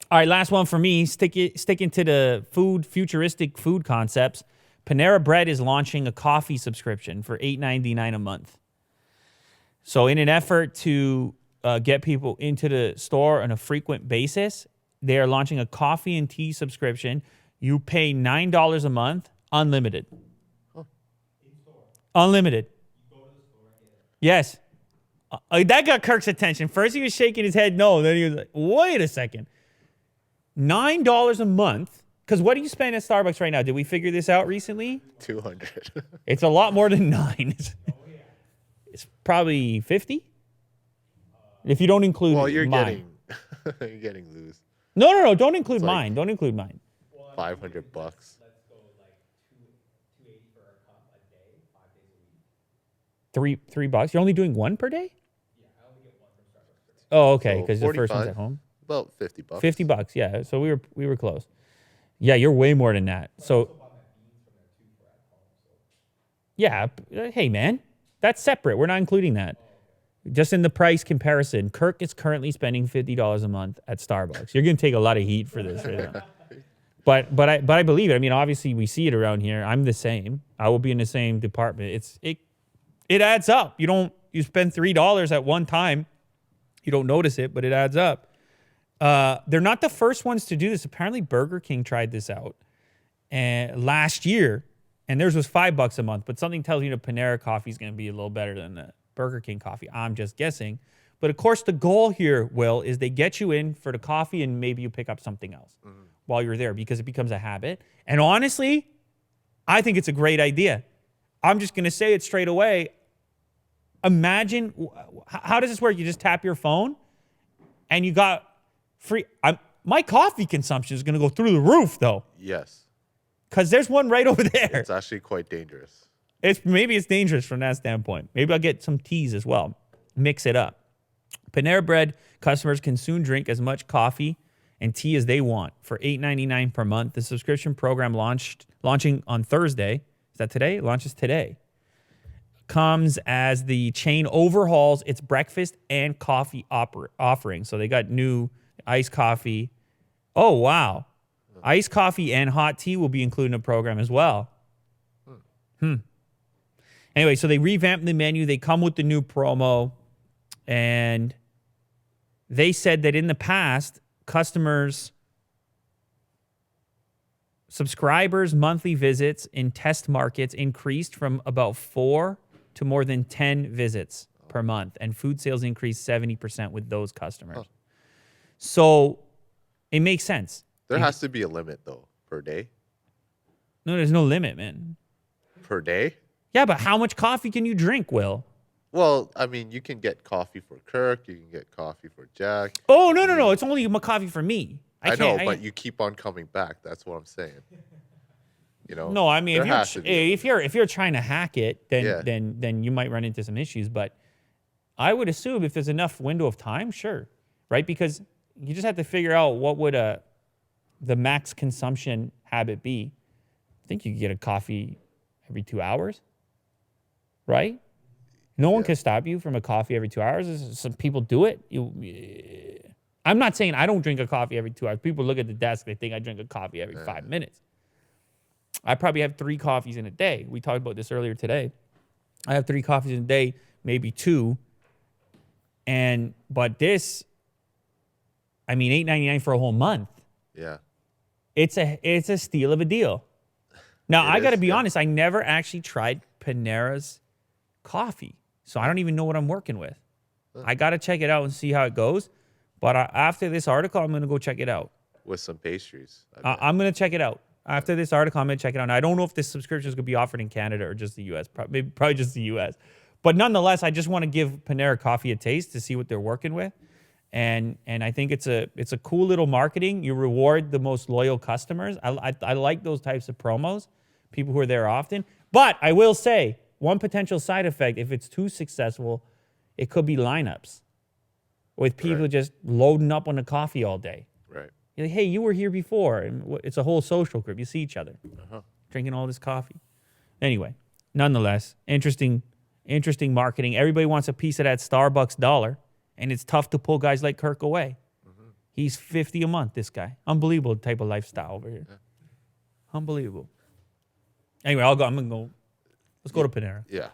All right, last one for me. Sticking to the futuristic food concepts. Panera Bread is launching a coffee subscription for $8.99 a month. So in an effort to get people into the store on a frequent basis, they are launching a coffee and tea subscription. You pay $9 a month, unlimited. Huh. Unlimited. You go to the store and get it. Yes. That got Kirk's attention. First he was shaking his head no. Then he was like, wait a second. $9 a month. Because what do you spend at Starbucks right now? Did we figure this out recently? 200. It's a lot more than 9. It's probably 50. If you don't include well, you're mine. you're getting loose. No. Don't include mine. Don't include mine. $500. Let's go like $280 for a cup a day, 5 days a week. $3. You're only doing one per day? Yeah, I only get one from Starbucks. Oh, okay. So Because the first one's 45. at home. About $50. $50. Yeah. So we were close. Yeah, you're way more than that. So yeah. Hey, man, that's separate. We're not including that. Just in the price comparison, Kirk is currently spending $50 a month at Starbucks. You're gonna take a lot of heat for this right now. But I believe it. I mean, obviously we see it around here. I'm the same. I will be in the same department. It adds up. You spend $3 at one time. You don't notice it, but it adds up. They're not the first ones to do this. Apparently Burger King tried this out last year, and theirs was $5 a month. But something tells me the Panera coffee is going to be a little better than the Burger King coffee. I'm just guessing. But of course, the goal here, Will, is they get you in for the coffee and maybe you pick up something else while you're there because it becomes a habit. And honestly, I think it's a great idea. I'm just going to say it straight away. Imagine, how does this work? You just tap your phone and you got free. My coffee consumption is going to go through the roof, though. Yes. Because there's one right over there. It's actually quite dangerous. Maybe it's dangerous from that standpoint. Maybe I'll get some teas as well. Mix it up. Panera Bread customers can soon drink as much coffee and tea as they want for $8.99 per month. The subscription program launching on Thursday. Is that today? It launches today. Comes as the chain overhauls its breakfast and coffee offering. So they got new iced coffee. Oh, wow. Iced coffee and hot tea will be included in the program as well. Anyway, so they revamped the menu. They come with the new promo. And they said that in the past, subscribers' monthly visits in test markets increased from about 4 to more than 10 visits per month. And food sales increased 70% with those customers. So it makes sense. There has to be a limit, though, per day. No, there's no limit, man. Per day? Yeah, but how much coffee can you drink, Will? Well, I mean, you can get coffee for Kirk. You can get coffee for Jack. Oh, no. It's only coffee for me. I know, but you keep on coming back. That's what I'm saying. You know. No, I mean, if you're trying to hack it, Yeah. then you might run into some issues. But I would assume if there's enough window of time, sure, right? Because you just have to figure out what would the max consumption habit be. I think you could get a coffee every 2 hours, right? No one can stop you from a coffee every 2 hours. Some people do it. I'm not saying I don't drink a coffee every 2 hours. People look at the desk, they think I drink a coffee every 5 minutes. I probably have 3 coffees in a day. We talked about this earlier today. I have 3 coffees in a day, maybe 2. But this, I mean, $8.99 for a whole month. Yeah. It's a steal of a deal. Now, I got to be honest. I never actually tried Panera's coffee. So I don't even know what I'm working with. I got to check it out and see how it goes. But after this article, I'm going to go check it out. With some pastries. I'm going to check it out. After this article, I'm going to check it out. And I don't know if this subscription is going to be offered in Canada or just the U.S. Probably just the U.S. But nonetheless, I just want to give Panera Coffee a taste to see what they're working with. And I think it's a cool little marketing. You reward the most loyal customers. I like those types of promos, people who are there often. But I will say, one potential side effect, if it's too successful, it could be lineups with people just loading up on the coffee all day. Right. You're like, hey, you were here before. And it's a whole social group. You see each other drinking all this coffee. Anyway, nonetheless, interesting marketing. Everybody wants a piece of that Starbucks dollar, and it's tough to pull guys like Kirk away. He's 50 a month, this guy. Unbelievable type of lifestyle over here. Yeah. Unbelievable. Anyway, I'm going to go. Let's go to Panera. Yeah.